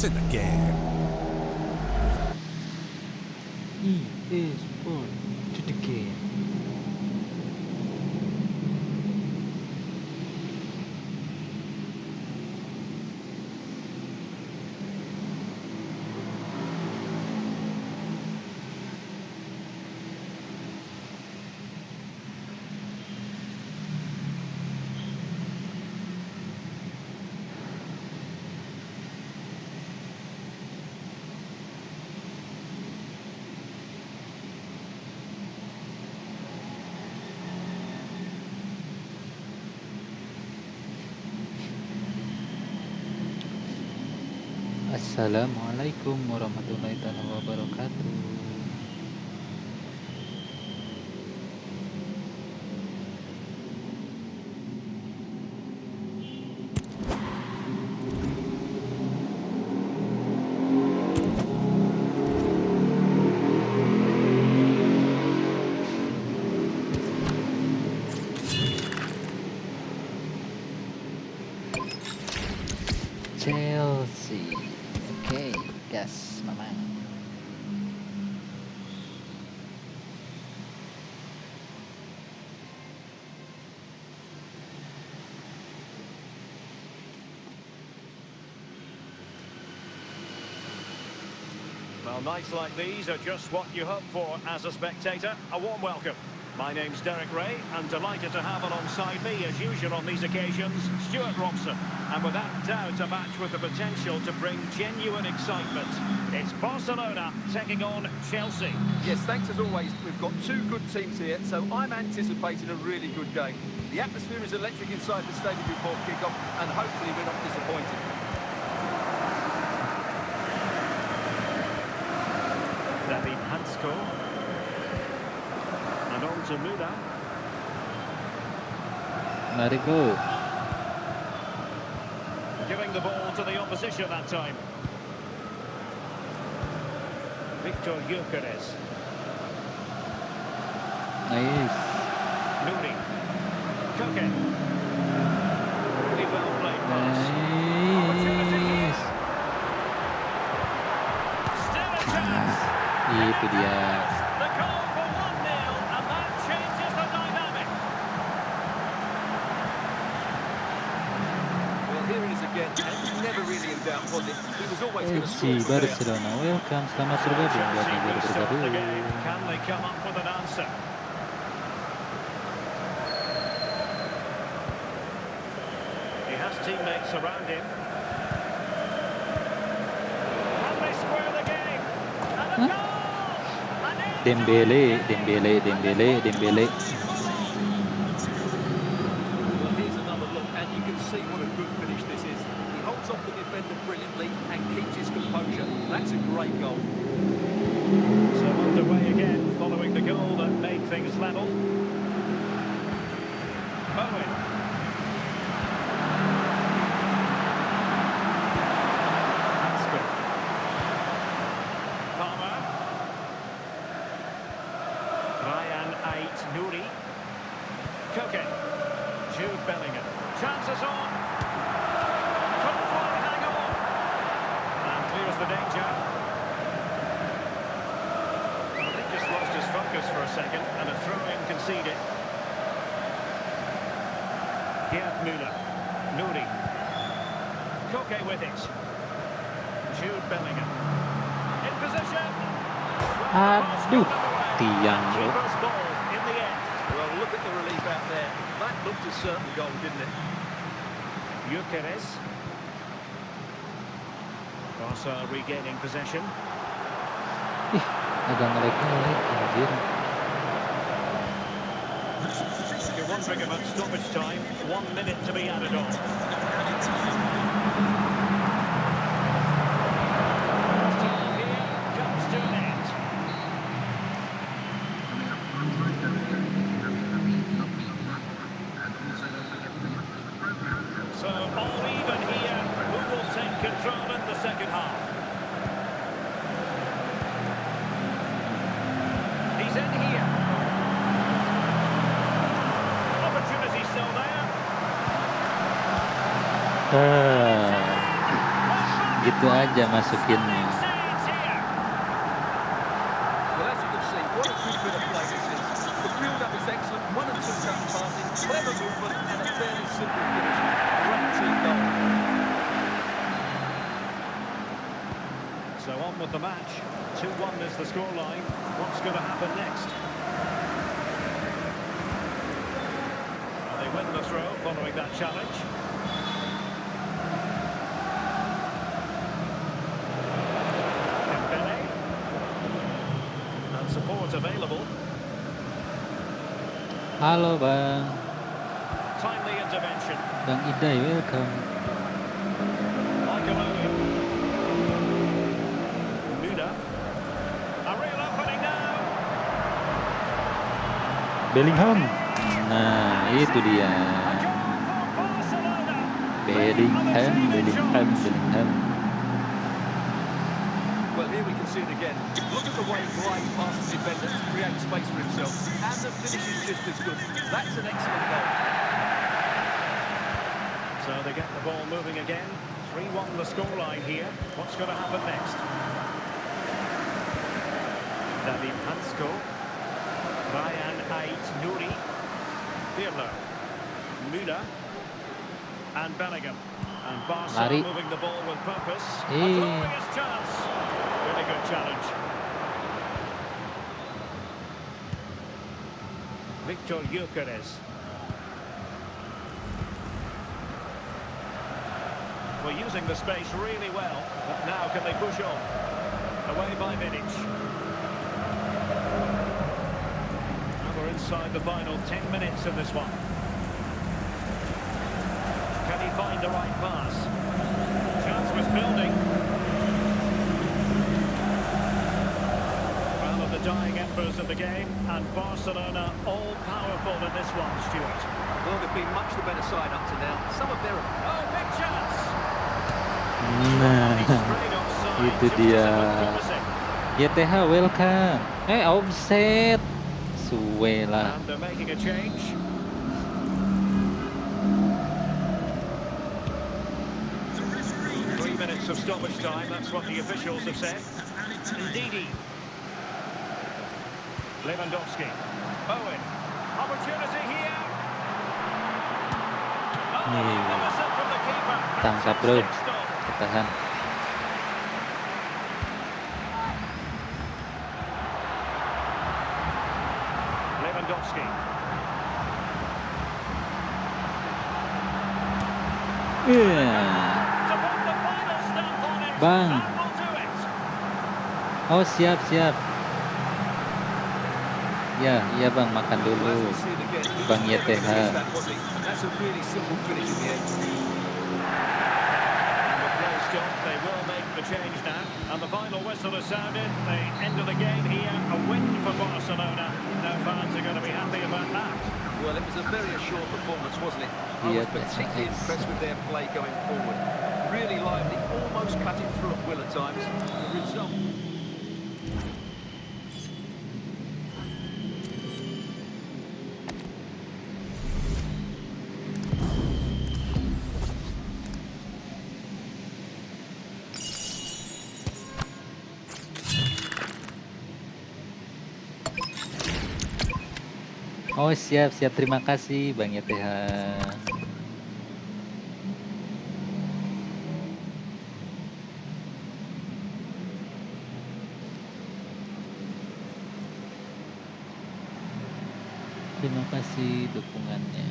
What's in the game? EA Sport to the game. Assalamualaikum warahmatullahi wabarakatuh. Chelsea. Oke, gas, Mamang. Well, nights like these are just what you hope for as a spectator. A warm welcome. My name's Derek Ray, and delighted to have alongside me, as usual on these occasions, Stuart Robson. And without doubt, a match with the potential to bring genuine excitement. It's Barcelona taking on Chelsea. Yes, thanks as always. We've got two good teams here, so I'm anticipating a really good game. The atmosphere is electric inside the stadium before kick-off, and hopefully we're not disappointed. David Hansko. And on to Muda. Mari go. Giving the ball to the opposition that time. Victor Gyökeres. Nice. Nuri. Koke. Really well played pass. Nice. Still a chance. Itu dia. The goal for 1-0, and that changes the dynamic. Well, here it is again, and it was never really in doubt, was it? He was always going to FC score from there. Barcelona, welcome. Selamat bergabung buat Chelsea yang baru restart the bergabung. game. Can they come up with an answer? He has teammates around him. Can they square the game? And a Huh? goal! And it's Dembele. Well, here's another look, and you can see what a good finish this is. He holds off the defender brilliantly and keeps his composure. That's a great goal. So underway again, following the goal that made things level. Bowen. Hansko. Palmer. Ryan Ait-Nouri. Koke. Jude Bellingham. Chances on. Couldn't quite hang on. And clears the danger. He just lost his focus for a second, and a throw-in conceded. Gerd Müller. Nouri. Koke with it. Jude Bellingham. In position. Aduh, tiang bro. Keeper's ball in the end. Well, look at the relief out there. That looked a certain goal, didn't it? Gyökeres. Barca regaining possession. Ih, agak ngelag anjir. You're wondering about stoppage time. 1 minute to be added on. Time here comes to an end. So all even here. Who will take control in the second half? He's in here. Opportunity still there. Ah, Gitu aja masukinnya. Succeeds here. Well, as you can see, what a good bit of play this is. The build-up is excellent, 1 and 2 touch passing, clever movement, and a fairly simple finish. Great team goal. So on with the match. 2-1 is the scoreline. What's going to happen next? They win the throw following that challenge. Dembele. And support available. Halo Bang. Timely intervention. Bang Idai, welcome. Michael Owen. Muda. A real opening now. Bellingham. Nah, itu dia. A goal for Barcelona. Bellingham. Well, here we can see it again. Look at the way he glides past the defender to create space for himself. And the finish is just as good. That's an excellent goal. So they get the ball moving again. 3-1 the scoreline here. What's going to happen next? David Hansko. Ryan Ait Nouri. Pirlo. Muda. And Bellingham. And Barca Lari. moving the ball with purpose. A Eh. glorious chance. Really good challenge. Victor Gyökeres. We're using the space really well, but now can they push on? Away by Vidic. And we're inside the final 10 minutes of this one. Can he find the right pass? Chance was building. Well, of the dying embers of the game, and Barcelona all powerful in this one, Stuart. Well, they've been much the better side up to now. Some of their... Oh, big chance! Nah, Straight offside. itu Just dia. as it looked promising. YTH welcome. Offset. Suwe lah. And they're making a change. Three minutes of stoppage time, that's what the officials have said. Ndidi. Lewandowski. Owen. Opportunity here. Oh, Nih. the whistle from the keeper. Tangkap bro. Fantastic stop. Ketahan. Lewandowski. Iya. To put the final stamp on it. Bang. That will do it. Oh siap. Ya, iya Bang, makan Well, dulu. as we see it again, he Bang was never YTH. gonna miss that, was he? That's a really simple finish in the end. And with play stopped, they will make the change now. And the final whistle has sounded. The end of the game here. A win for Barcelona. No fans are going to be happy about that. Well, it was a very assured performance, wasn't it? I Yeah, was particularly yes. impressed with their play going forward. Really lively, almost cutting through at will at times. The result... Oh siap. Terima kasih Bang YTH. Terima kasih dukungannya.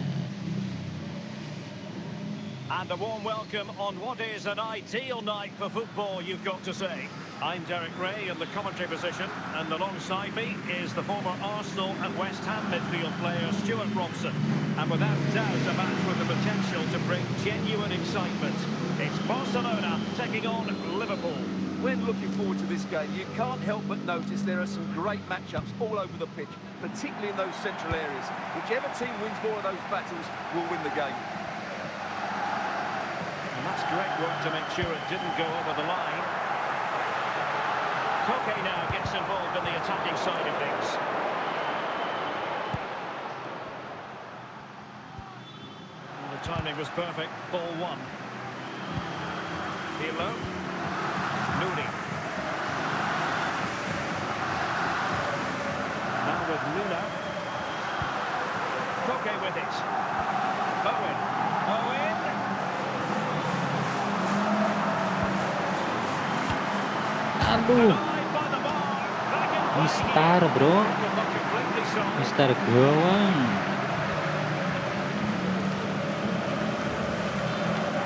And a warm welcome on what is an ideal night for football, you've got to say. I'm Derek Ray in the commentary position, and alongside me is the former Arsenal and West Ham midfield player Stuart Robson. And without doubt, a match with the potential to bring genuine excitement. It's Barcelona taking on Liverpool. When looking forward to this game, you can't help but notice there are some great matchups all over the pitch, particularly in those central areas. Whichever team wins more of those battles will win the game. And that's great work to make sure it didn't go over the line. Koke now gets involved in the attacking side of things. And the timing was perfect. Ball one. Pirlo. with Luna. Koke with it. Owen. Owen. Aduh, Denied by the bar. Back in play Mister here. bro, Could look completely solid. Mister gawang.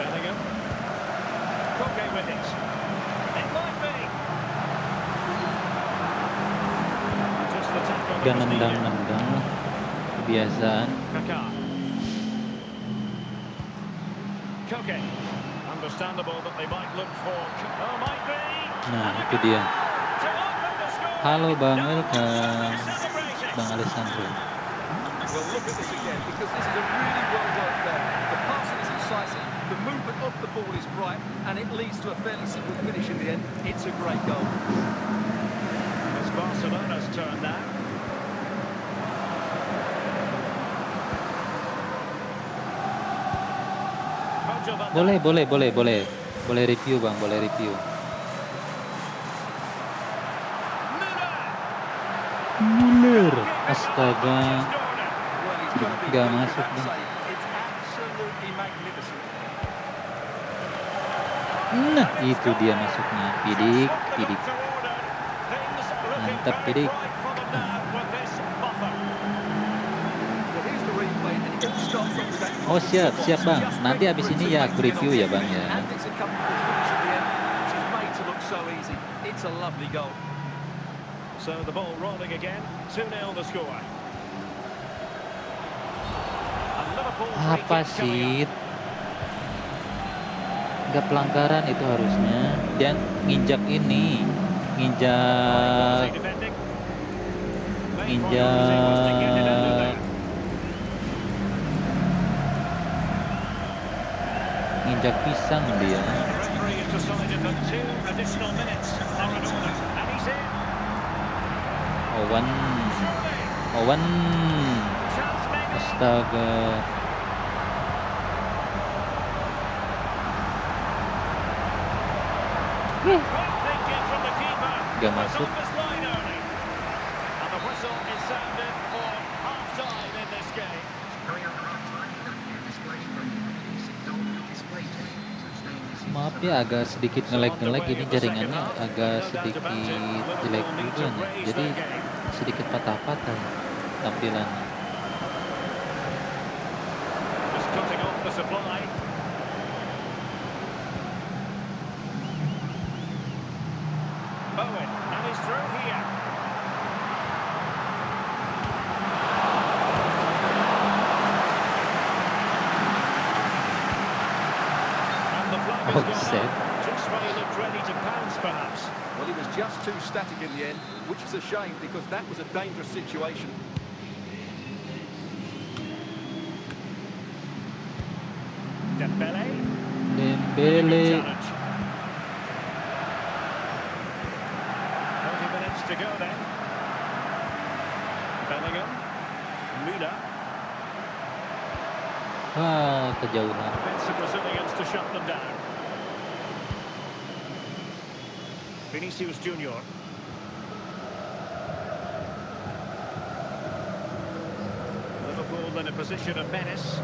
Bellingham. Koke with it. It might be. Just the tackle that Gak was needed. nendang-nendang lah, kebiasaan. Kaká. Koke. Understandable that they might look for. Oh, might be. Nah, And a itu dia. to open the score. Halo Bang, No, welcome. celebrating. Bang Alessandro. Well, look at this again, because this is a really well-worked goal. The passing is incisive, the movement of the ball is bright, and it leads to a fairly simple finish in the end. It's a great goal. It's Barcelona's turn now. Virgil van Dijk. Boleh review Bang, boleh review. Müller. Astaga, Well, he's got to be Gak pleased with masuk, that Bang. save. It's absolutely magnificent. Nah itu dia masuknya. Pidik, pidik. Mantap, Pidik. Well, here's the replay, and it all starts off with that Oh siap cross Bang. just Nanti ready abis for ini it ya to aku get review on ya the Bang end. ya. And it's a comfortable finish at the end, which is made to look so easy. It's a lovely goal. So the ball rolling again. 2-0 the score. And Liverpool free Apa kick coming sih? up. Gak pelanggaran itu harusnya. Dia nginjak ini, High nginjak quality defending. Main priority was to get it out of there. nginjak pisang dia. The referee has decided that 2 additional minutes are in order. And he's in. Owen, Surely. Owen. Chance maybe. Astaga. Quick thinking from the keeper. Gak Was masuk. off his line early. And the whistle is sounded for half-time in this game. Maaf ya agak sedikit nge-lag ini jaringannya agak sedikit jelek juga nih. Jadi sedikit patah-patah tampilannya. Just cutting off the supply. Owen, and he's through here. And the flag has gone Offside. up, just when he looked ready to pounce, perhaps. Well, he was just too static in the end, which is a shame because that was a dangerous situation. Dembele. Dembele. Challenge. 30 minutes to go then. Bellingham. Müller. Wah, kejauhan. Defensive Brazilians to shut them down. Vinicius Junior. Liverpool in a position of menace.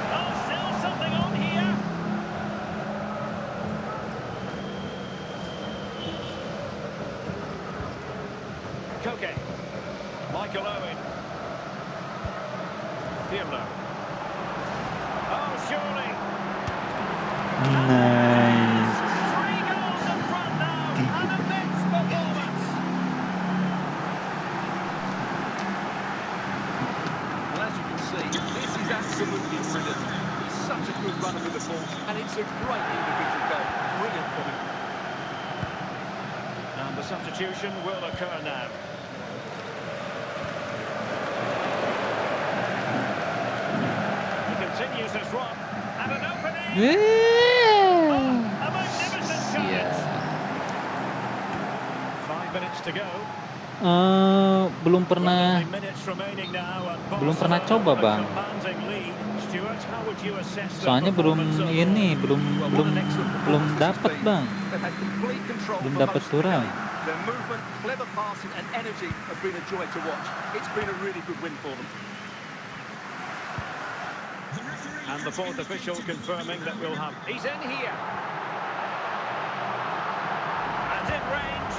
Oh, still something on here. Koke. Michael Owen. Pirlo. Oh, surely. Nice. 3 goals in front now. An immense performance. Well, as you can see, this is absolutely brilliant. He's such a good runner with the ball, and it's a great individual goal. Brilliant from him. And the substitution will occur now. He continues his run. And an opening. A magnificent chance. 5 minutes to go. Belum pernah Only minutes remaining now, and belum pernah Barcelona coba with a Bang. commanding lead. Stuart, how would you assess the Soalnya belum performance ini, overall? belum Well, belum what an excellent belum performance this has dapat been. bang, They've had complete control belum for dapat most of the turang. game. Their movement, clever passing and energy have been a joy to watch. It's been a really good win for them. And the fourth official confirming that we'll have... He's in here. And in range.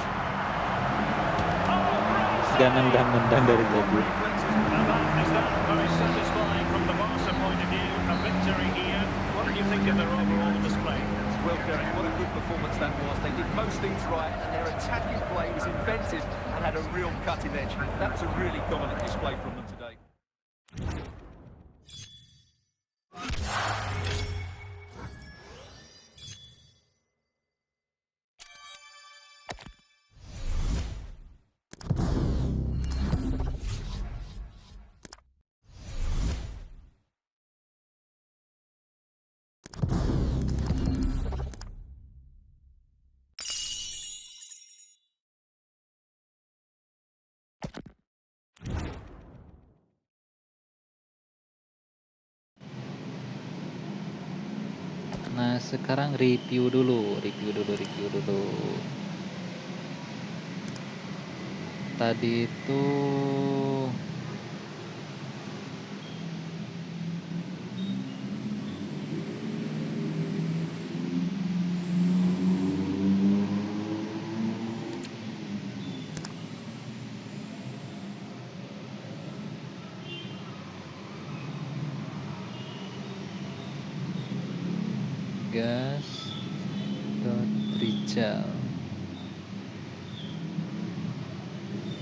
Oh, great Gak save! nendang-nendang dari What tadi. reflexes. And that is that. Very satisfying from the Barca point of view. A victory here. What did you think of their overall display? Well, Derek, what a good performance that was. They did most things right, and their attacking play was inventive and had a real cutting edge. That was a really dominant display from them today. Nah sekarang review dulu. Tadi itu gas dot Richel.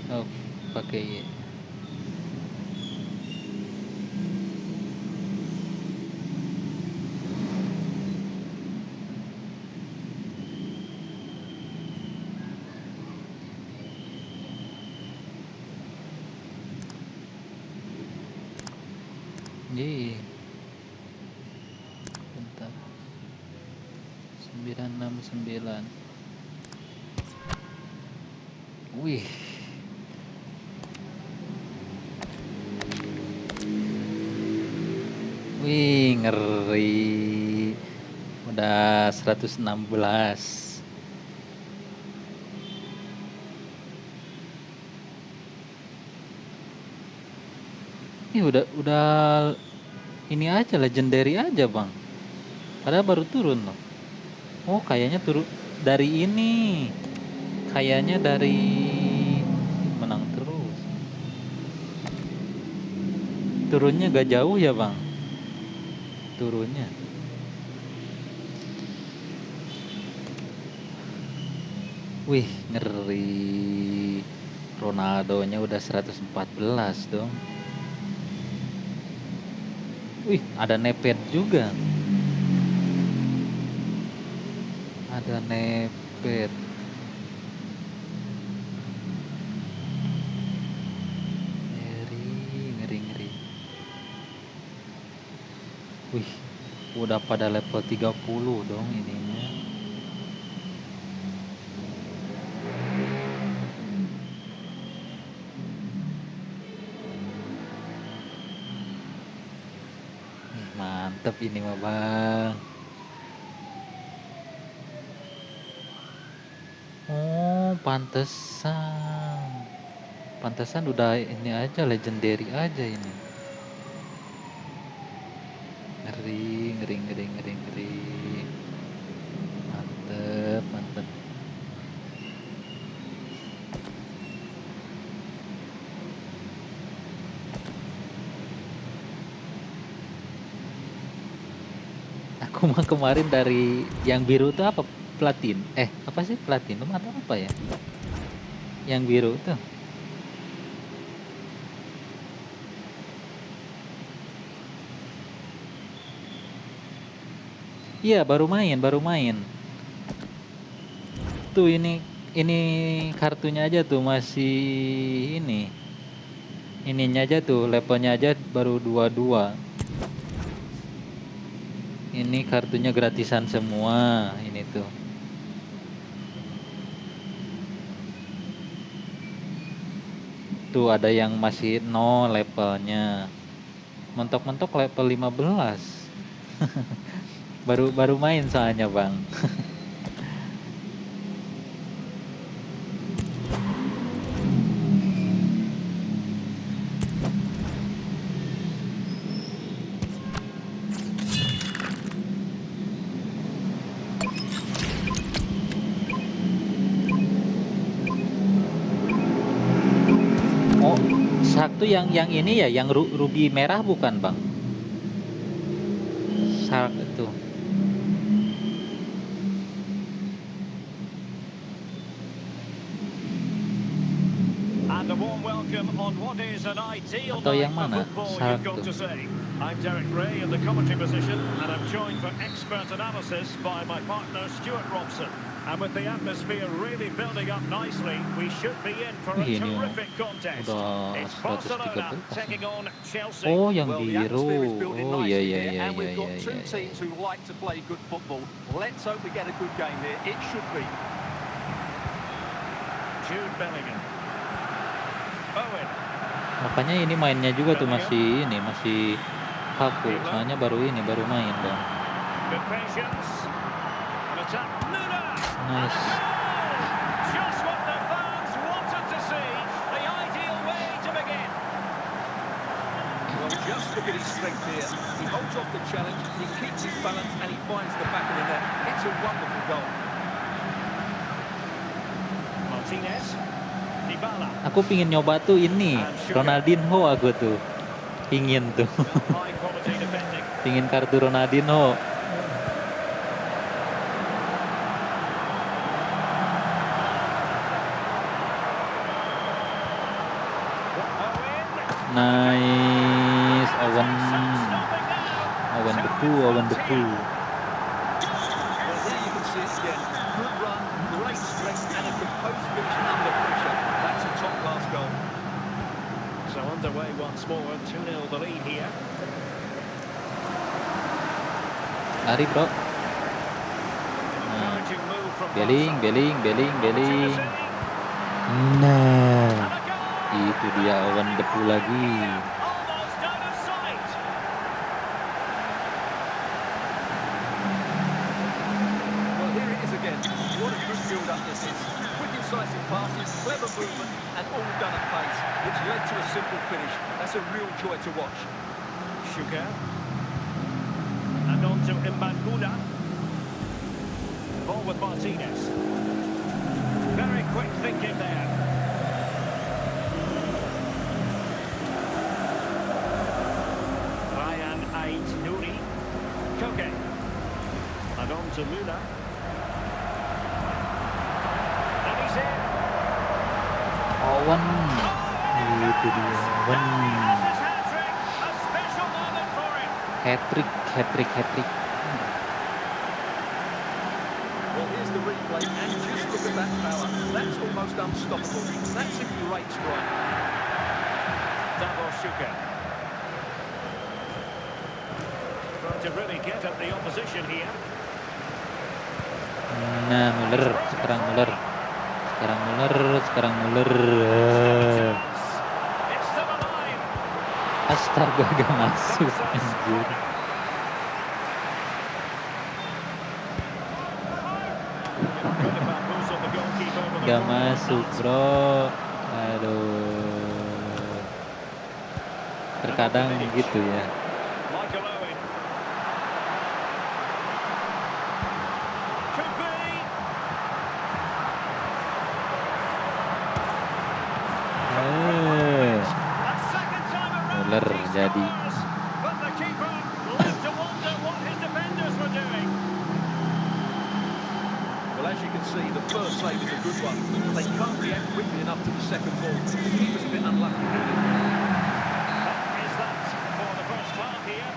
Oh pakai Ye. Bentar. 969. Wih. Wih, ngeri. Udah 116. Ini udah ini aja legendary aja, Bang. Padahal baru turun loh. Oh, kayaknya turun dari ini. Kayaknya dari menang terus. Turunnya gak jauh ya, Bang? Turunnya. Wih, ngeri. Ronaldonya udah 114 dong. Wih, ada nepet juga. Ada nepet. Ngeri. Wih, udah pada level 30 dong ininya. Mantep ini mah bang. Oh pantesan udah ini aja legendary aja ini. Ngeri. Mantep. Aku mah kemarin dari yang biru tuh apa, apa sih platinum atau apa ya, yang biru tuh. Iya baru main tuh. Ini kartunya aja tuh masih ininya aja tuh, levelnya aja baru 22. Ini kartunya gratisan semua ini tuh. Tuh ada yang masih 0 levelnya. Mentok-mentok level 15. Baru main soalnya, Bang. Oh, shark tuh yang ini ya, yang ruby merah bukan, Bang? Shark itu. And a warm welcome on what is an ideal Atau night yang for mana? football, Shark you've got tuh. to say. I'm Derek Ray in the commentary position, and I'm joined for expert analysis by my partner Stuart Robson. And with the atmosphere really building up nicely, we should be in for a Ini terrific contest. udah It's 113 Barcelona taking on Chelsea. Oh, yang Well, the atmosphere is biru. building Oh, iya nicely iya here, iya and iya we've got iya two iya. teams who like to play good football. Let's hope we get a good game here. It should be. Jude Bellingham. Owen. Makanya ini mainnya juga tuh masih kaku. Soalnya baru main, Bang. Good patience. An attack. Müller. Nice. Just what the fans wanted to see. The ideal way to begin. Well, just look at his strength here. He holds off the challenge, he keeps his balance, and he finds the back of the net. It's a wonderful goal. Martinez. Dybala. Aku pingin nyoba tuh ini, Ronaldinho aku tuh. Pingin tuh. High quality defending. Pingin kartu Ronaldinho. Nice, Owen beku. Well, here you can see it again. Good run, great strength, and a composed finish under pressure. That's a top-class goal. So underway once more, 2-0 the lead here. Lari, bro. Encouraging move from Beling. Martinez. Nah, And a goal! itu dia Owen beku lagi. Almost out of sight. Well, here it is again. What a good build-up this is. Quick, incisive passes, clever movement, and all done at pace, which led to a simple finish. That's a real joy to watch. Sugar. And on to Mbangula. Ball with Martinez. Very quick thinking there. Ryan Ait Nouri. Koke. And on to Luna. And he's in. Owen. Itu dia Owen. Has his hat-trick. A special moment for him. Hat-trick. Well, here's the replay, and just look at that power. That's almost unstoppable. That's a great strike. Davor Sugar. Trying to really get at the opposition here. Nah, sekarang Muller. It's still alive. Astaga, gak masuk anjir. Good about moves on the goalkeeper with a Gak corner on masuk, that. bro. Aduh. Terkadang gitu ya. Michael Owen. Could be. A second time around. Muller he jadi. scores. But the keeper left to wonder what his defenders were doing. Well, as you can see, the first save is a good one. They can't react quickly enough to the second ball. The keeper's a bit unlucky, really. That is that for the first half here.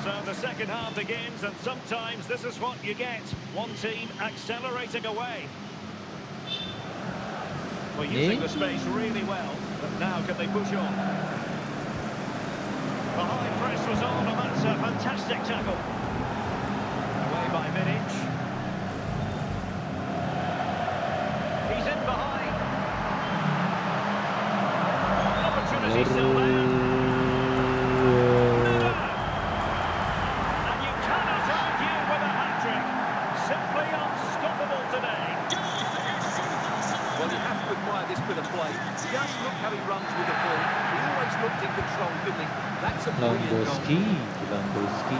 So the second half begins, and sometimes this is what you get. One team accelerating away. Well, using the space really well, but now can they push on? The high press was on, and that's a fantastic tackle. Away by Vidic. He's in behind. he still there? Never! And you cannot argue with a hat-trick. Simply unstoppable today. Well, you have to admire this bit of play. Just look how he runs with the ball. He always looked in control, didn't he? That's a brilliant goal. Lewandowski.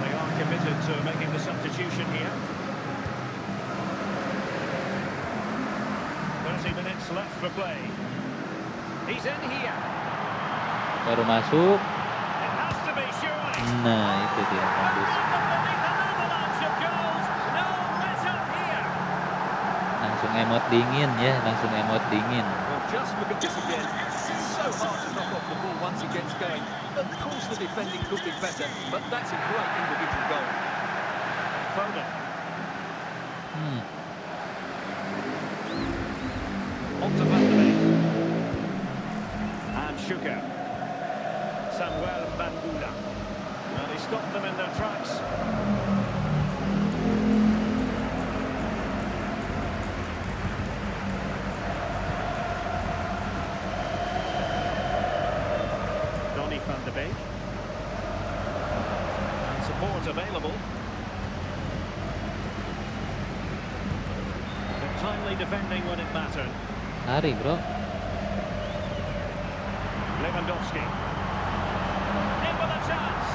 They are committed to making the substitution here. 30 minutes left for play. He's in here. Baru masuk. It has to be, surely. Nah, itu dia Lewandowski. Langsung emot dingin ya, langsung emot dingin. Well, just look at this again. It's so hard to knock off the ball once it gets going. Of course the defending could be better, but that's a great individual goal. Foden. On to Bantu. And Shuka. Samuel Bantu. Well, he stopped them in their tracks. Van de Beek. And support available. But timely defending when it mattered. Lari, bro. Lewandowski. In with a chance.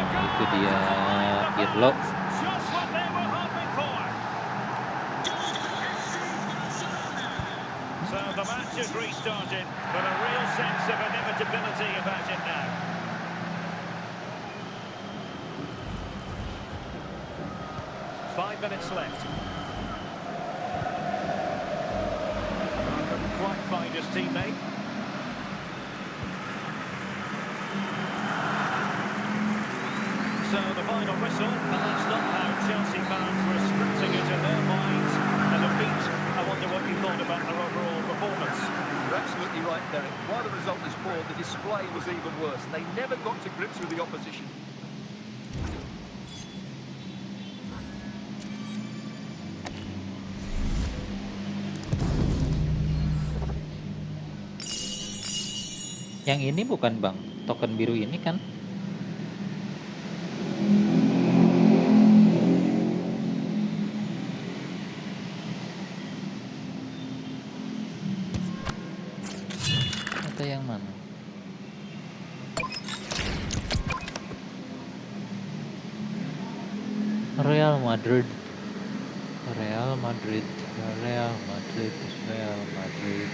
Itu dia Pirlo. Just what they were hoping for. So the match is restarted, but a real sense of inevitability about it now. Five minutes left. Couldn't quite find his teammate. So the final whistle, and that's not how Chelsea fans were scripting it in their minds. And a beat, I wonder what you thought about their overall performance. You're absolutely right, Derek. While the result was poor, the display was even worse. They never got to grips with the opposition. Yang ini bukan bang, token biru ini kan? Atau yang mana? Real Madrid, Real Madrid, Real Madrid, Real Madrid.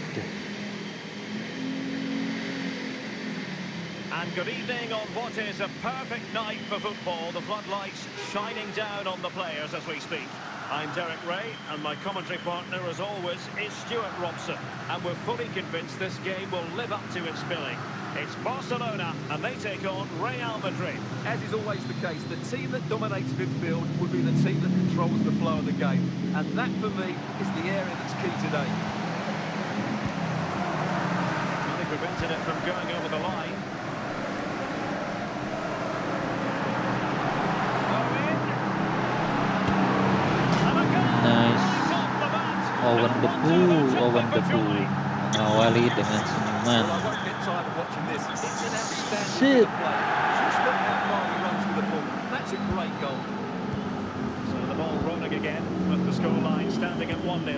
And good evening on what is a perfect night for football. The floodlights shining down on the players as we speak. I'm Derek Ray, and my commentary partner, as always, is Stuart Robson. And we're fully convinced this game will live up to its billing. It's Barcelona, and they take on Real Madrid. As is always the case, the team that dominates midfield will be the team that controls the flow of the game. And that, for me, is the area that's key today. Well, they prevented it from going over the line. Nice. Owen Depu mengawali dengan senyuman. Shit. So the ball rolling again with the scoreline standing at 1-0.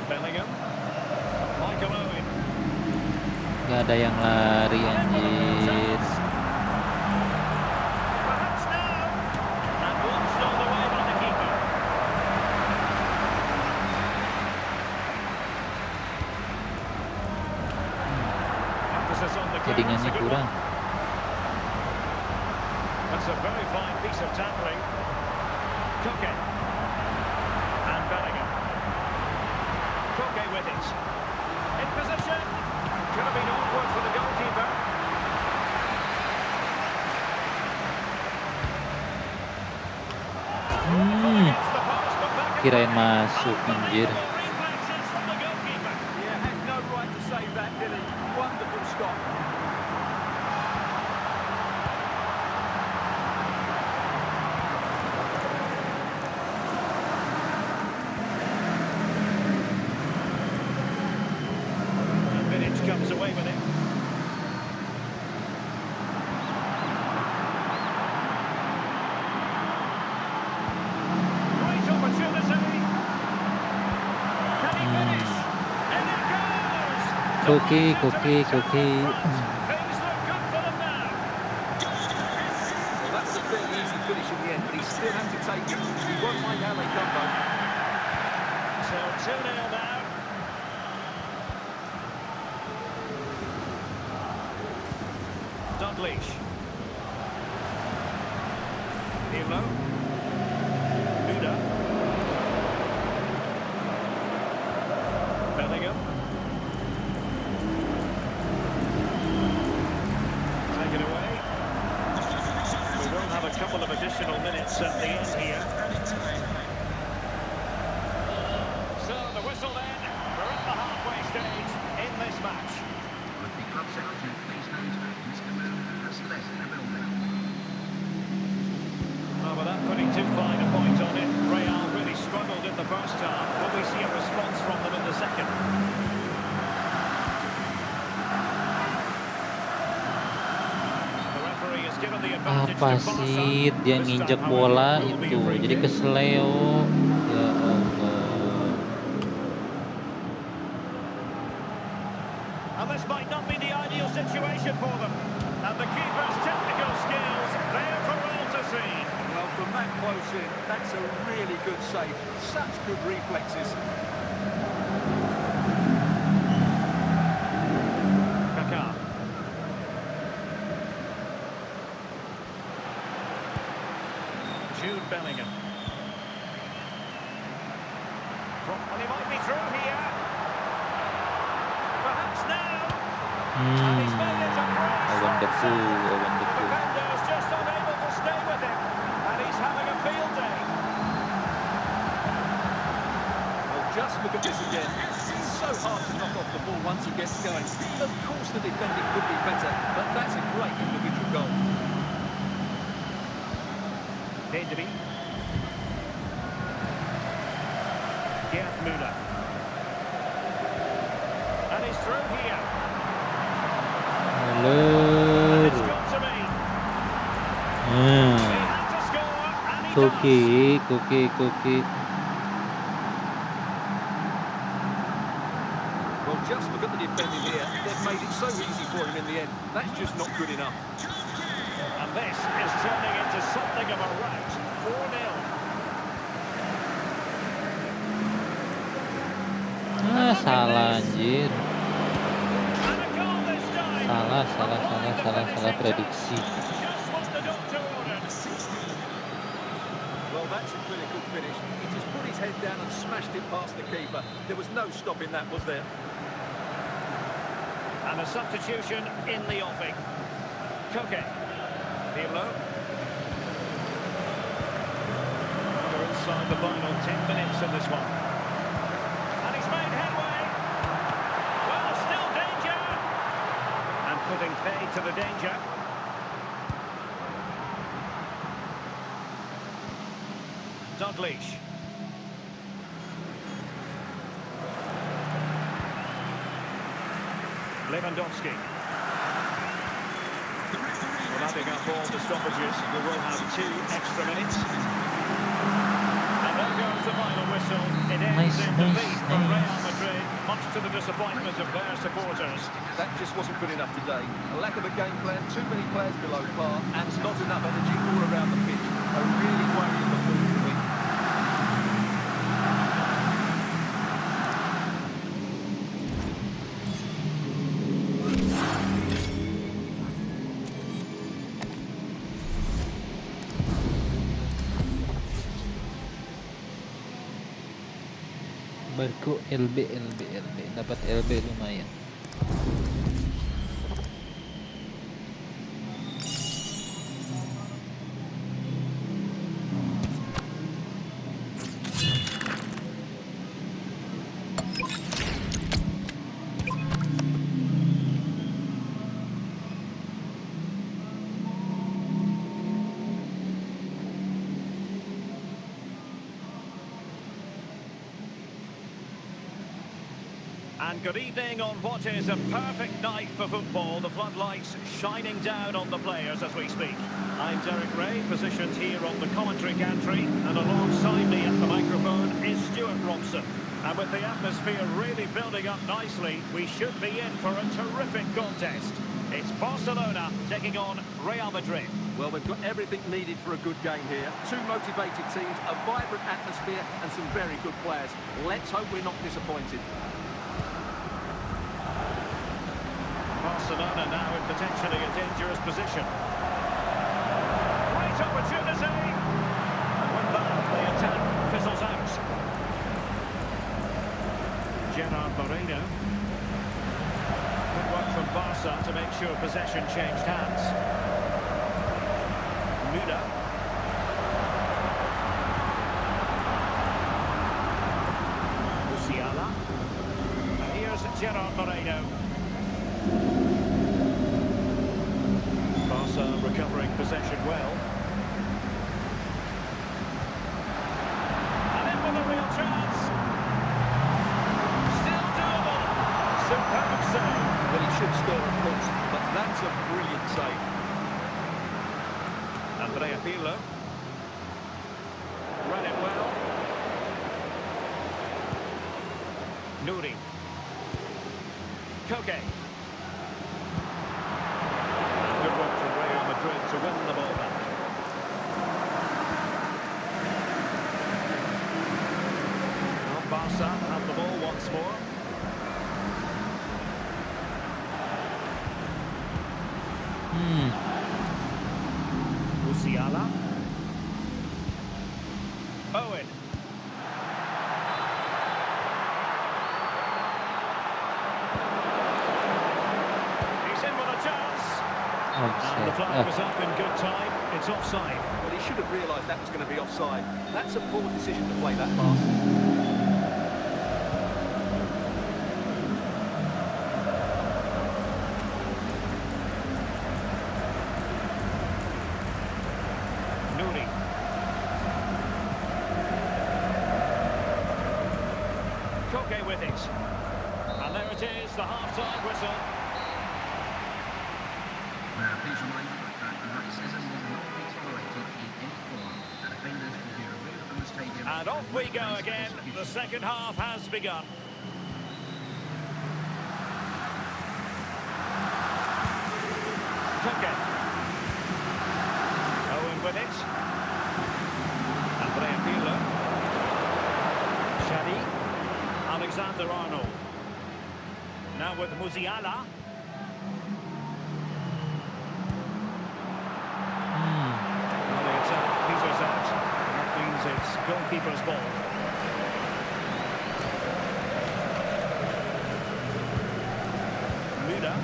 Bellingham. Michael Owen. Gak ada yang lari anjir. Perhaps now. And launched all the way by the keeper. Emphasis on the Jaringannya kurang. That's a very fine piece of tackling. Koke. And Bellingham. Koke with it. In position. Could have been awkward for the goalkeeper. Against the post, but back in Kirain the masuk anjir. reflexes from the goalkeeper. Yeah, had no right to save that, did he? Wonderful stop. Cookie, He's cookie, intercepted in cookie. front. Things look good for them now. Well, that was a fairly easy finish in the end, but he still had to take it. He won't mind how they come, though. So 2-0 now. Dalglish. Pirlo. Duda. Bellingham. Taken away. We will have a couple of additional minutes at the end here. So the whistle then. We're at the halfway stage in this match. Rugby Club Secretary, please note, Mr. Moon has left the building. Oh, without putting too fine a point on it, Real really struggled in the first half. Will we see a response from them in the second? The referee has given the advantage Apa to Barca. sih dia This time, nginjek however, bola it will be itu? a free Jadi kick. kesleo. Ya Allah. And this might not be the ideal situation for them. And the keeper's technical skills, there for all to see. Well, from that close in, that's a really good save. Such good reflexes. Kaká. Jude Bellingham. And he might be through here. Perhaps now. And he's made it a brace. Awan debu, awan The debu. defender's just unable to stay with him. And he's having a field day. Well, just look at this again. It's so hard to knock off the ball once it gets going. Of course the defending could be better, but that's a great individual goal. Nedry. Gerd Müller. And he's through here. And Alur. it's got to be. He Hmm. had to score, and he does. Cookie, cookie, cookie. Well, just look at the defending here. They've made it so easy for him in the end. That's just not good enough. And this is turning into something of a rout. 4-0. Ah, salah anjir. And a goal this time. Salah prediksi. Just what the doctor ordered. Well, that's a clinical finish. He just put his head down and smashed it past the keeper. There was no stopping that, was there? And a substitution in the offing. Koke. Pirlo. We're inside the final 10 minutes in this one. And he's made headway. Well, still danger. And putting pay to the danger. Dalglish. Lewandowski. Well, adding up all the stoppages, we will have 2 extra minutes. And there goes the final whistle. It ends in defeat for Real Madrid, much to the disappointment of their supporters. That just wasn't good enough today. A lack of a game plan, too many players below par, and not enough energy all around the pitch. A really worrying performance for me. Barco LB dapat LB lumayan. And good evening on what is a perfect night for football. The floodlights shining down on the players as we speak. I'm Derek Ray, positioned here on the commentary gantry, and alongside me at the microphone is Stuart Robson. And with the atmosphere really building up nicely, we should be in for a terrific contest. It's Barcelona taking on Real Madrid. Well, we've got everything needed for a good game here. Two motivated teams, a vibrant atmosphere and some very good players. Let's hope we're not disappointed. Barcelona now in potentially a dangerous position. Great opportunity! And with that, the attack fizzles out. Gerard Moreno. Good work from Barca to make sure possession changed hands. Müller. Musiala. And here's Gerard Moreno. Barca recovering possession well. And in with a real chance. Still doable. Superb save. Well, he should score, of course, but that's a brilliant save. Andrea Pirlo. Read it well. Nuri. Koke. Good work from Real Madrid to win the ball back. Now Barca have the ball once more. Musiala. Owen. He's in with a chance. And the flag was up in good time. It's offside. Well, he should have realised that was going to be offside. That's a poor decision to play that pass. Nuri. Koke with it. And there it is, the half-time whistle. Now, please remind you that racism will not be tolerated in any form, and offenders will be removed from the stadium. And off we go again. The second half has begun. Koke. Owen with it. Andrea Pirlo. Shadi. Alexander-Arnold. Now with Musiala. Well, the attack peters out. That means it's goalkeeper's ball. Müller.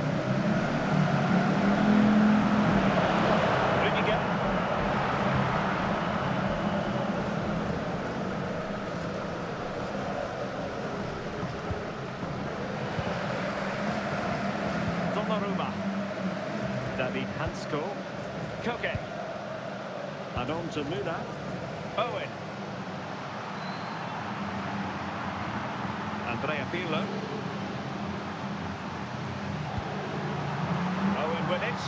Rudiger. Donnarumma. David Hansko. Koke. And on to Müller. Owen. Andrea Pirlo. Owen with it.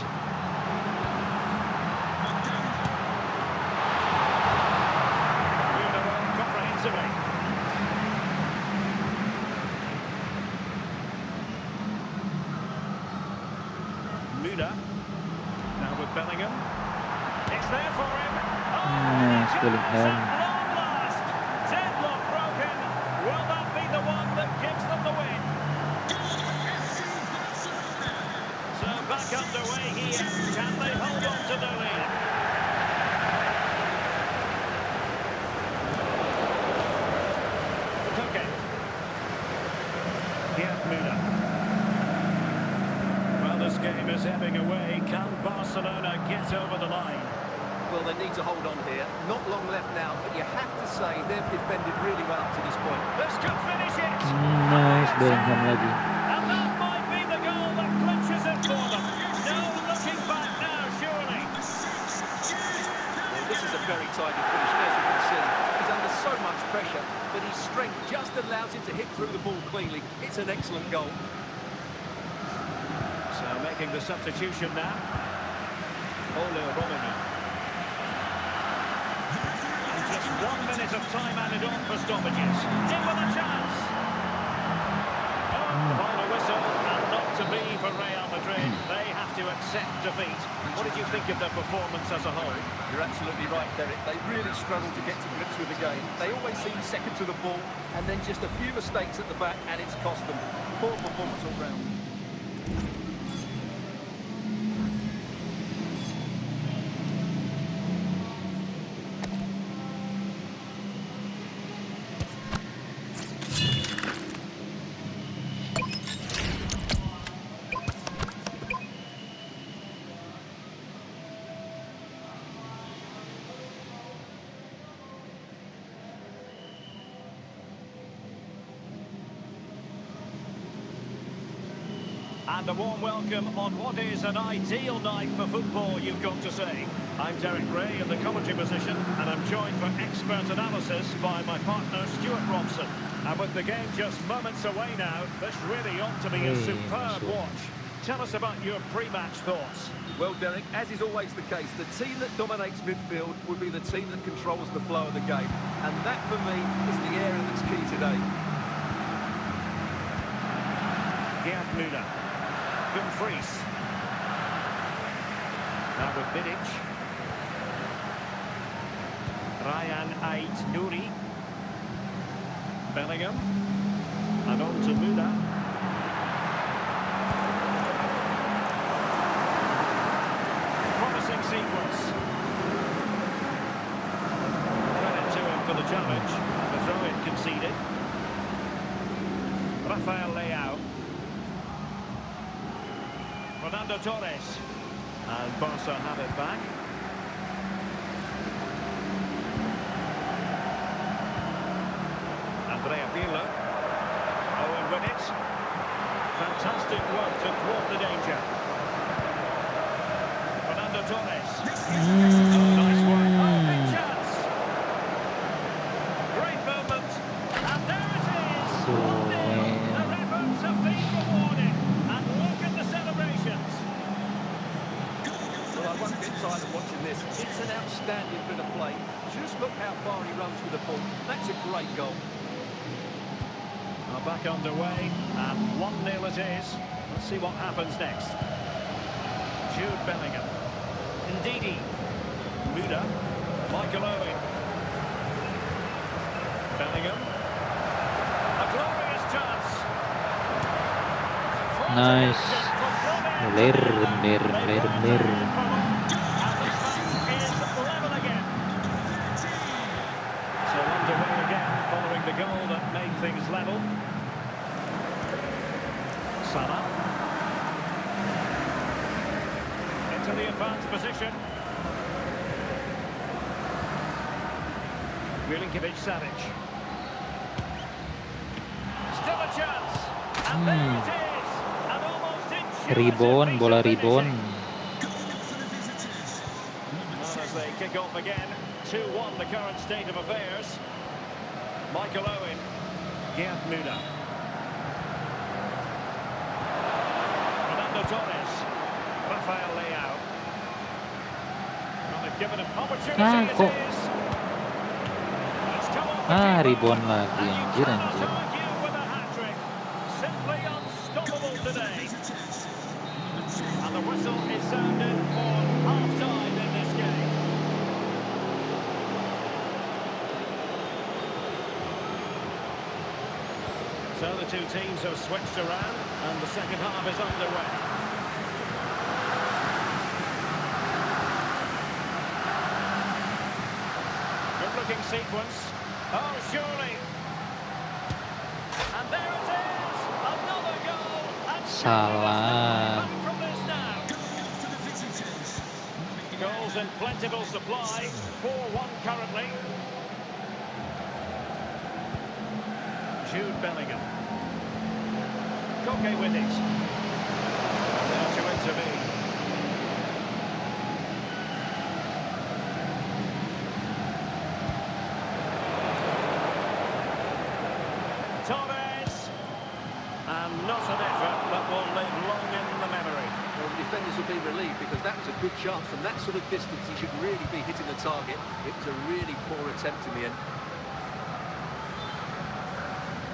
Müller comprehensively. Müller. Now with Bellingham. It's there for him. Bellingham. Long last. Deadlock broken. Will that be the one that gives them the win? So back underway here. Can they hold on to the lead? Koke. Gerd Müller. Well, this game is ebbing away. Can Barcelona get over the line? Well, they need to hold on here. Not long left now, but you have to say they've defended really well up to this point. This could finish it. Nice Bellingham lagi. And that might be the goal that clinches it for them. No looking back now, surely. Well, this is a very tidy finish, as you can see. He's under so much pressure, but his strength just allows him to hit through the ball cleanly. It's an excellent goal. So making the substitution now. Ayo Mabar. And just 1 minute of time added on for stoppages. In with a chance. to be for Real Madrid. They have to accept defeat. What did you think of their performance as a whole? You're absolutely right, Derek. They really struggled to get to grips with the game. They always seem second to the ball, and then just a few mistakes at the back, and it's cost them. Poor performance all round. And a warm welcome on what is an ideal night for football, you've got to say. I'm Derek Ray in the commentary position, and I'm joined for expert analysis by my partner Stuart Robson. And with the game just moments away now, this really ought to be a superb watch. Tell us about your pre-match thoughts. Well, Derek, as is always the case, the team that dominates midfield will be the team that controls the flow of the game. And that, for me, is the area that's key today. Gerd Müller. Dumfries. Now with Vidic. Ryan Ait-Nouri. Bellingham. And on to Müller. Promising sequence. Credit to him for the challenge. The throw-in conceded. Rafael Leao. Fernando Torres. And Barca have it back. Andrea Pirlo. Owen with it. Fantastic work to thwart the danger. Fernando Torres. Oh, nice one. Oh, big chance. Great moment. And there it is. 1-0. Their efforts have been rewarded. And look at the celebrations. Well, I won't get tired of watching this. It's an outstanding bit of play. Just look how far he runs with the ball. That's a great goal. Are back underway, and 1-0 it is. Let's see what happens next. Jude Bellingham. Ndidi. Müller. Michael Owen. Bellingham. A glorious chance. Nice. Ler. So underway again, following the goal that made things level. Salah. Into the advanced position. Milinkovic-Savic. Still a chance. And there it is. An almost intuitive Rebound, bola piece of rebound. finishing. And as they kick off again, 2-1 the current state of affairs. Michael Owen. Gerd Müller. Fernando Torres. Rafael Leao. Well, they've given him opportunity. Kok. It is. It's come off the keeper. Rebound lagi, And you anjir. cannot argue with a hat-trick. Simply unstoppable today. And the whistle is sounded for half-time in this game. So the two teams have switched around, and the second half is underway. Good-looking sequence. Oh, surely. And there it is. Another goal. And Salah. back from this now. Goals in plentiful supply. 4-1 currently. Jude Bellingham. Koke with it. There to intervene. Torres. And not an effort that will live long in the memory. Well, the defenders will be relieved because that was a good chance. From that sort of distance, he should really be hitting the target. It was a really poor attempt in the end.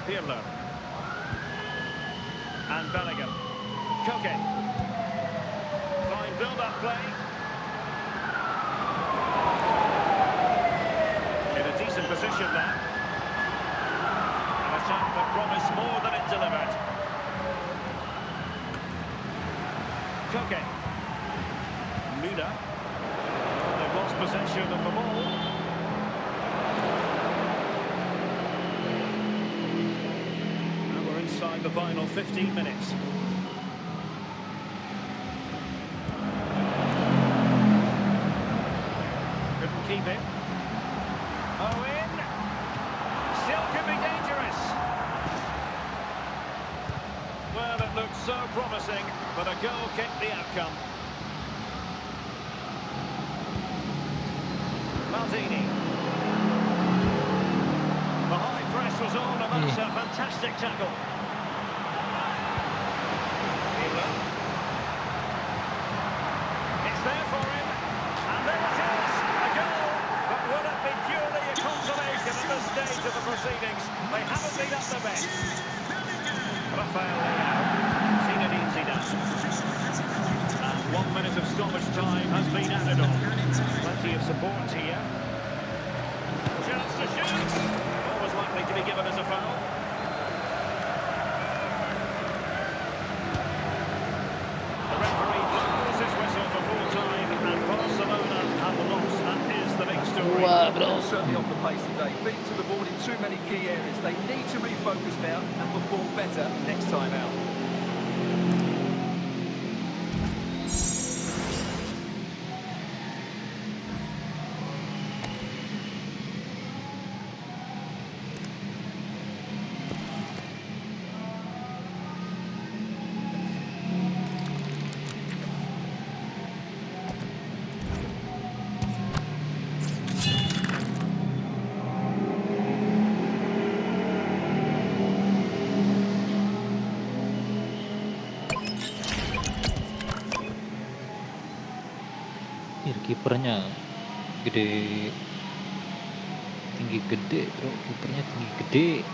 Pirlo. And Bellingham. Koke. Fine build-up play. In a decent position now. An attack that promised more than it delivered. Koke. Muda. They've lost possession of the ball. And we're inside the final 15 minutes. Couldn't keep it. Oh, in. Still could be dangerous. Well, it looked so promising, but a goal kicked the outcome. Maldini. The high press was on, and that's a fantastic tackle. Milo. It's there for him, and there it is, a goal. But will it be purely a consolation at this stage of the proceedings? They haven't been at their best. Rafael Zinedine Zidane. And 1 minute of stoppage time has been added on. Plenty of support here. Chance to shoot. Always likely to be given as a foul. The referee blows his whistle for full time, and Barcelona have lost. That is the big story. Certainly off the pace today. Beat to the ball in too many key areas. They need to refocus now and perform better next time out. Kipernya tinggi gede bro, kipernya tinggi gede.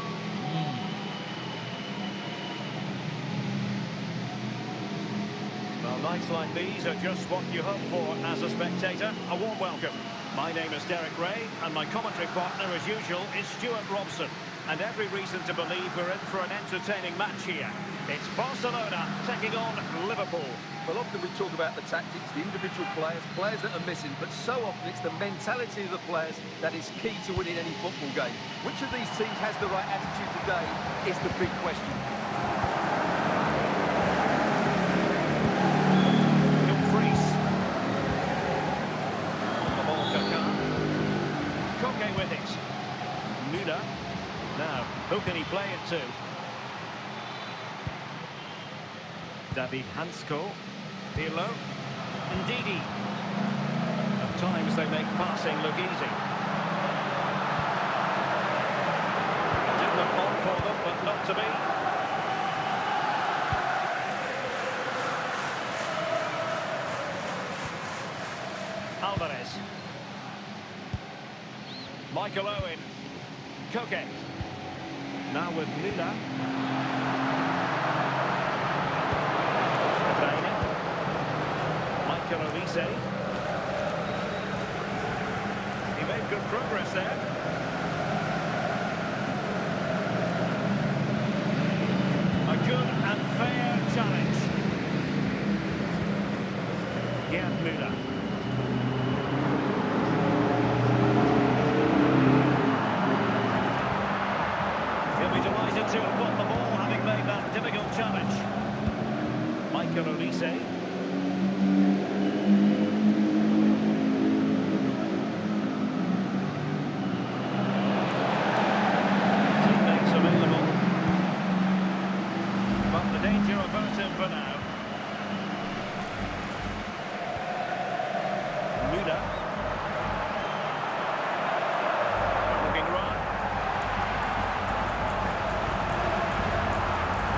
Well, nights like these are just what you hope for as a spectator. A warm welcome. My name is Derek Ray, and my commentary partner, as usual, is Stuart Robson. And every reason to believe we're in for an entertaining match here. It's Barcelona taking on Liverpool. Well, often we talk about the tactics, the individual players that are missing, but so often it's the mentality of the players that is key to winning any football game. Which of these teams has the right attitude today is the big question. Dumfries. On the ball, Kaká. Koke with it. Muda. Now, who can he play it to? David Hansko. Pirlo. Ndidi. At times they make passing look easy. Did look on for them, but not to be. Alvarez. Michael Owen. Koke. Now with Muda. He made good progress there. A good and fair challenge. Gerd Muda. He'll be delighted to have won the ball, having made that difficult challenge. Michael Olise. For now. Muda. Looking right.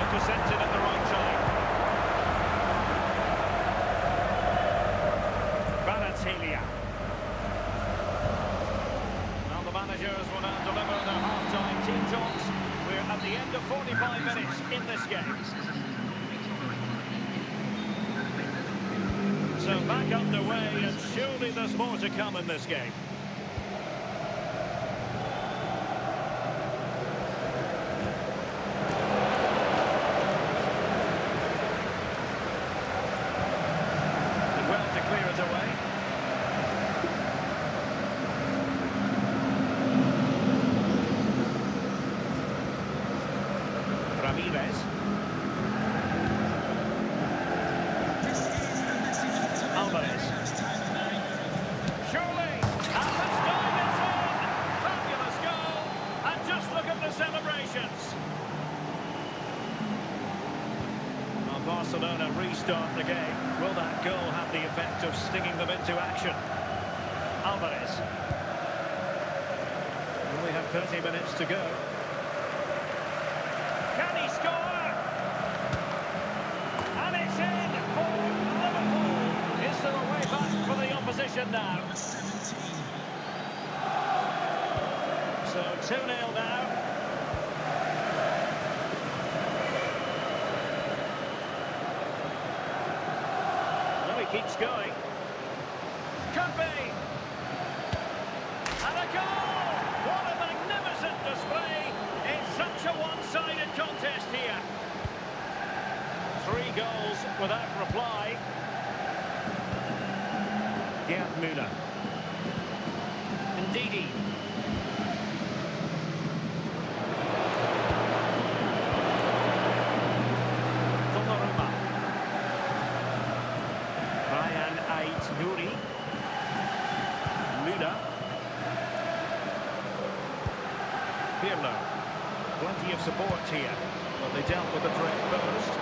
Intercepted at the right time. Baratsilia. Now the managers will now deliver their half-time team talks. We're at the end of 45 minutes in this game. So back underway, and surely there's more to come in this game. And well to clear it away. Ramirez. Alvarez. Surely, and this time it's in! Fabulous goal, and just look at the celebrations. Well, Barcelona restart the game. Will that goal have the effect of stinging them into action? Alvarez. Only have 30 minutes to go. Can he score? And it's in for Liverpool. Is there a way back for the opposition now? So 2-0 now. Well, he keeps going. Could be. And a goal! What a magnificent display in such a one-sided contest here. 3 goals without reply. Gerd Müller. Ndidi. Donnarumma. Ryan Ait-Nouri. Müller. Pirlo. Plenty of support here, but they dealt with the threat first.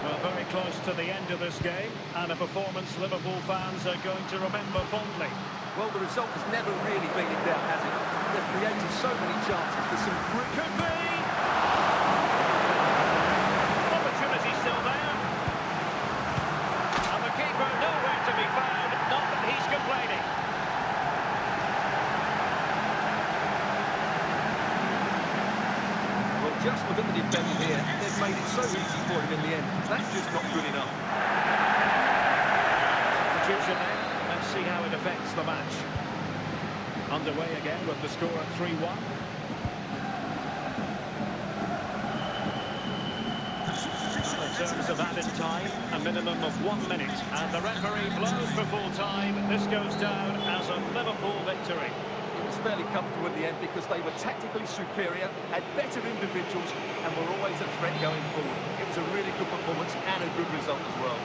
Well, very close to the end of this game, and a performance Liverpool fans are going to remember fondly. Well, the result has never really been in doubt, has it? They've created so many chances for some great... Could be! Opportunity still there. And the keeper nowhere to be found, not that he's complaining. Well, just look at the defending here. They've made it so easy for him in the end. That's just not good enough. Substitution then. Let's see how it affects the match. Underway again with the score at 3-1. In terms of added time, a minimum of 1 minute. And the referee blows for full time. This goes down as a Liverpool victory. It was fairly comfortable at the end because they were tactically superior, had better individuals, and were always a threat going forward. It was a really good performance and a good result as well.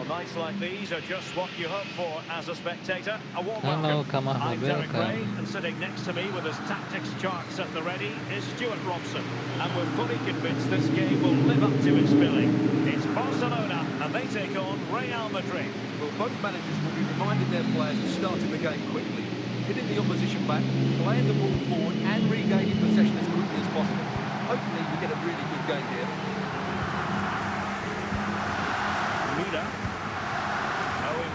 Nights like these are just what you hope for as a spectator. A warm Hello, welcome. I'm Derek welcome. Ray, and sitting next to me with his tactics charts at the ready is Stuart Robson. And we're fully convinced this game will live up to its billing. It's Barcelona, and they take on Real Madrid. Well, both managers will be reminding their players of starting the game quickly, hitting the opposition back, playing the ball forward, and regaining possession as quickly as possible. Hopefully, we get a really good game here. Müller.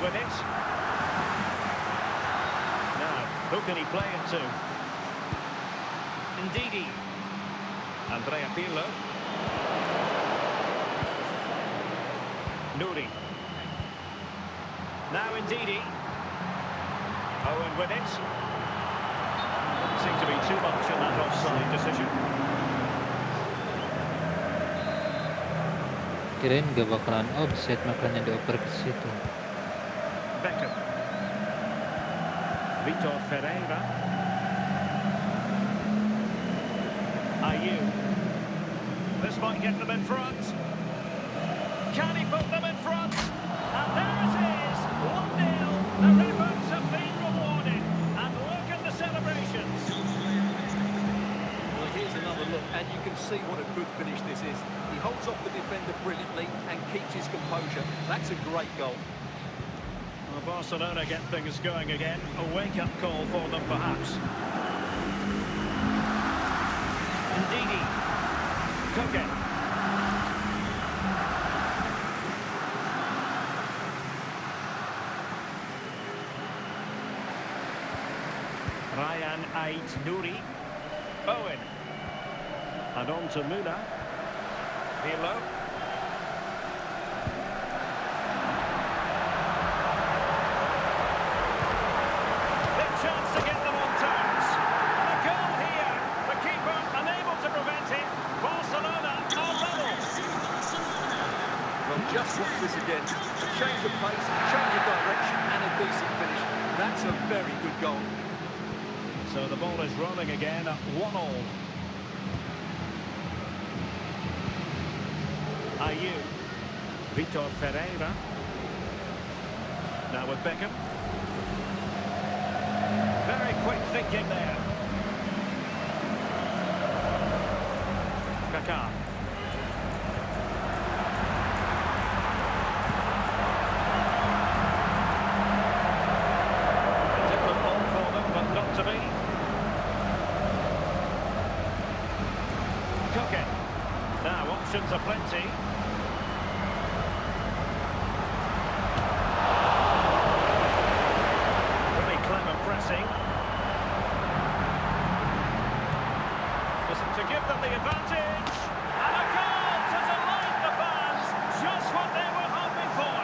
With it. Now, who can he play it to? Ndidi. Andrea Pirlo. Nouri. Now Ndidi. Owen with it. Doesn't seem to be too much in that offside decision. Kirain gak bakalan offset, makanya dioper ke situ. Beckham. Vitor Ferreira. Ayo. This might get them in front. Can he put them in front? And there it is, 1-0. Their efforts have been rewarded. And look at the celebrations. Well, here's another look, and you can see what a good finish this is. He holds off the defender brilliantly and keeps his composure. That's a great goal. Well, Barcelona get things going again. A wake-up call for them, perhaps. Ndidi. Koke. Ryan Ait-Nouri. Owen. And on to Muna. Pirlo. Big chance to get them on terms. And a goal here. The keeper unable to prevent it. Barcelona are level. Well, just watch this again. A change of pace, a change of direction, and a decent finish. That's a very good goal. So the ball is rolling again at 1-1. Ayo. Vitor Pereira. Now with Beckham. Very quick thinking there. Kaká. A different ball for them, but not to be. Koke. Now options are plenty. Really clever pressing. Listen to give them the advantage. And a goal to delight the fans. Just what they were hoping for.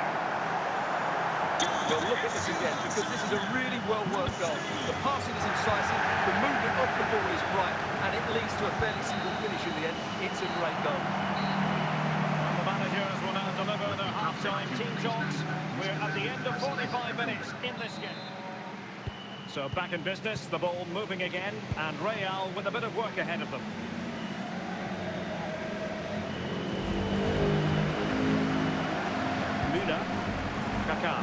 Well, look at this again, because this is a really well-worked goal. The passing is incisive, the movement of the ball is right, and it leads to a fairly simple finish in the end. It's a great goal. And the managers will now deliver their half-time team talks. We're at the end of 45 minutes in this game. So back in business, the ball moving again, and Real with a bit of work ahead of them. Muna. Kaká.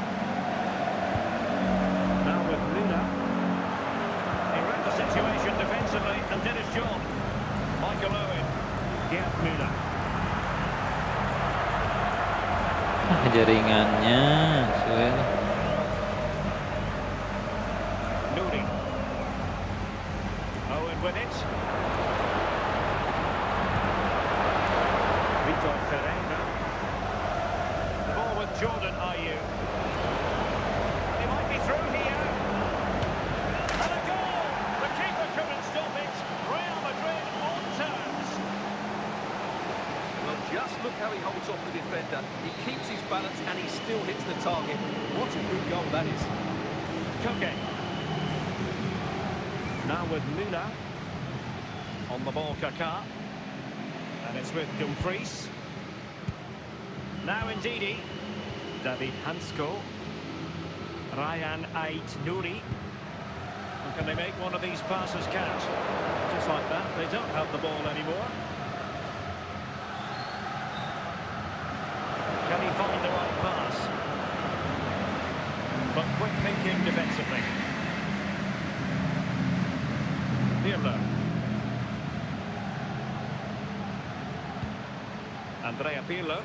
Now with Muna. He read the situation defensively and did his job. Michael Owen. Gerd Muna. Jaringannya Suel. Nouri. Owen with it. Vitor Pereira. The ball with Jordan Ayew. He might be through here. And a goal! The keeper couldn't stop it. Real Madrid on terms. Well, just look how he holds off the defender. He keeps his balance and he still hits the target. What a good goal that is. Koke. Now with Muna. On the ball, Kaká. And it's with Dumfries. Now Ndidi. David Hansko. Ryan Ait-Nouri. Can they make one of these passes count? Just like that, they don't have the ball anymore. Can he find the right pass? But quick thinking defensively. Pirlo. Andrea Pirlo.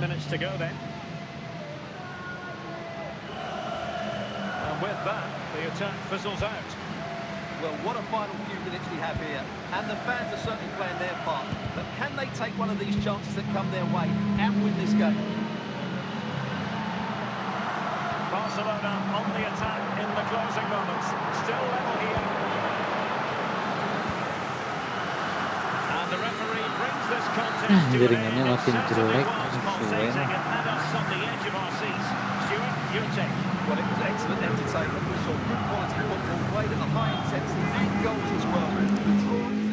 Minutes to go then. And with that, the attack fizzles out. Well, what a final few minutes we have here. And the fans are certainly playing their part. But can they take one of these chances that come their way and win this game? Barcelona on the attack in the closing moments. Still level here. And the referee brings this contest to an Jaringannya end. makin jelek. Pulsating and had us on the edge of our seats. Stuart, your take. Well, it was excellent entertainment. We saw good quality football played at a high intensity and goals as well. The draw is...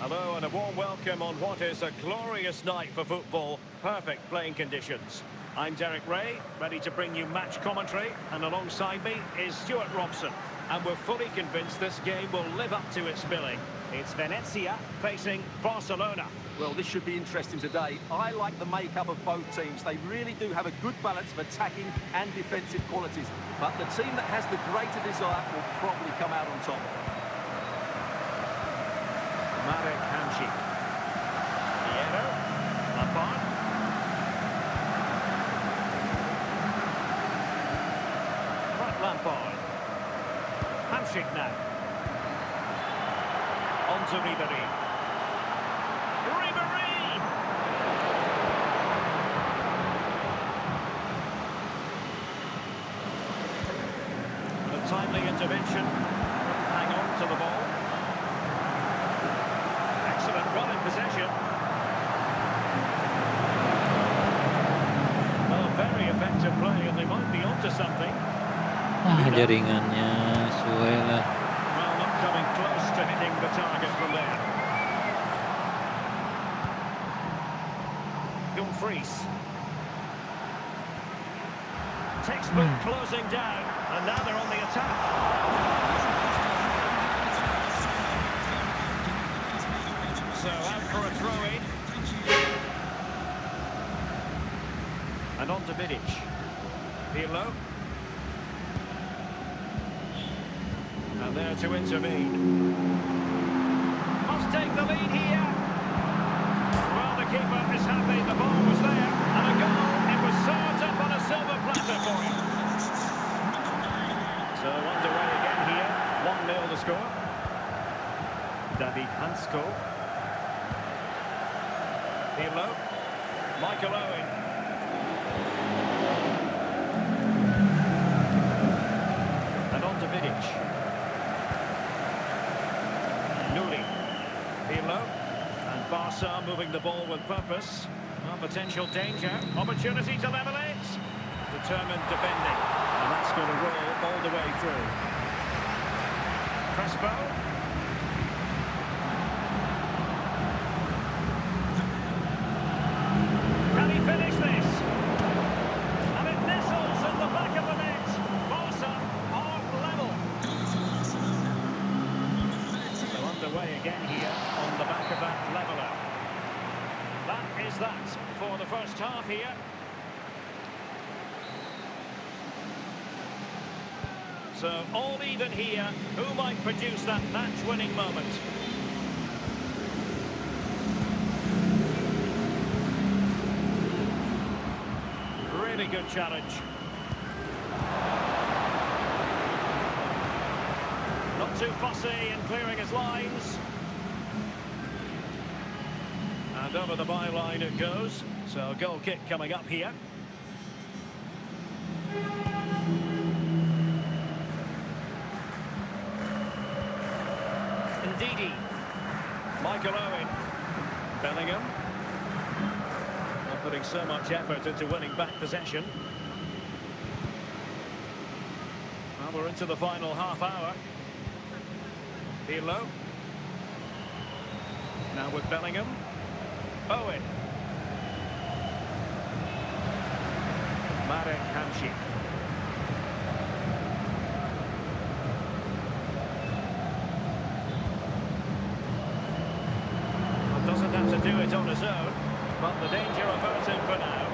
Hello and a warm welcome on what is a glorious night for football. Perfect playing conditions. I'm Derek Ray, ready to bring you match commentary, and alongside me is Stuart Robson. And we're fully convinced this game will live up to its billing. It's Venezia facing Barcelona. Well, this should be interesting today. I like the makeup of both teams. They really do have a good balance of attacking and defensive qualities. But the team that has the greater desire will probably come out on top. Marek Hamšík. Ayo Mabar. Frank Lampard. Hamšík now. On to Ribéry. A timely intervention. Hang on to the ball. Excellent run in possession. Well, very effective play, and they might be onto something. Jaringannya sesuai lah. Well, not coming close to hitting the target from there. Dumfries. Textbook closing down, and now they're on the attack. So out for a throw-in. And on to Vidic. Pirlo. And there to intervene. Must take the lead here. Well, the keeper is happy. The ball was there. And a goal. It was served up on a silver platter for him. So underway again here. 1-0 the score. David Hansko. Pirlo. Michael Owen. And on to Vidic. Nuri. Pirlo. And Barca moving the ball with purpose. Well, potential danger. Opportunity to level it. Determined defending. And that's going to roll all the way through. Crespo. Can he finish this? And it nestles at the back of the net. Barca are level. So underway again here on the back of that leveller. That is that for the first half here. So all even here. Who might produce that match-winning moment? Really good challenge. Not too fussy in clearing his lines. And over the byline it goes. So goal kick coming up here. Ndidi. Michael Owen. Bellingham. Not putting so much effort into winning back possession. Well, we're into the final half hour. Pirlo. Now with Bellingham. Owen. Marek Hamšík. Doesn't have to do it on his own, but the danger averted for now.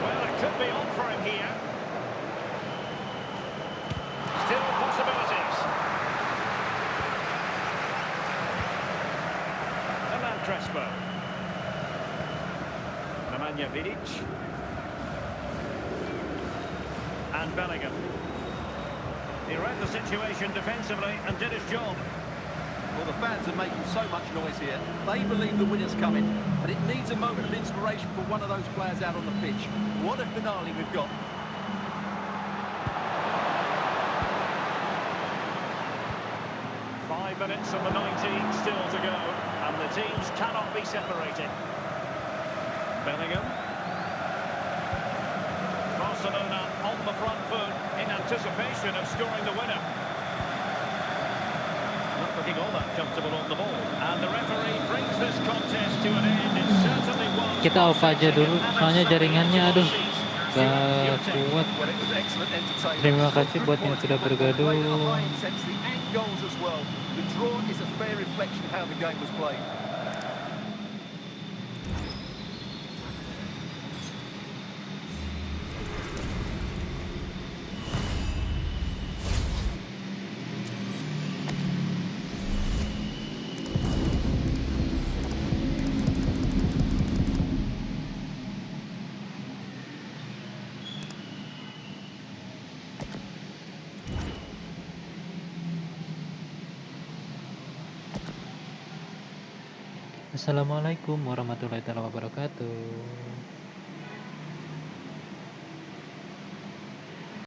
Well, it could be on for him here. Still possibilities. Alan Crespo. Nemanja Vidic. And Bellingham. He read the situation defensively and did his job. Well, the fans are making so much noise here. They believe the winner's coming, but it needs a moment of inspiration for one of those players out on the pitch. What a finale we've got. Five minutes of the 90 still to go, and the teams cannot be separated. Bellingham. Barcelona on the front foot in anticipation of scoring the winner. Not that looking all that comfortable on the ball. And the referee brings this contest to an end. It certainly was Kita off aja dulu, soalnya jaringannya aduh gak kuat. Well, it was excellent entertainment. Terima kasih Good buat yang quality sudah football played bergabung. at a high intensity and goals as well. The draw is a fair reflection of how the game was played. Assalamualaikum warahmatullahi wabarakatuh.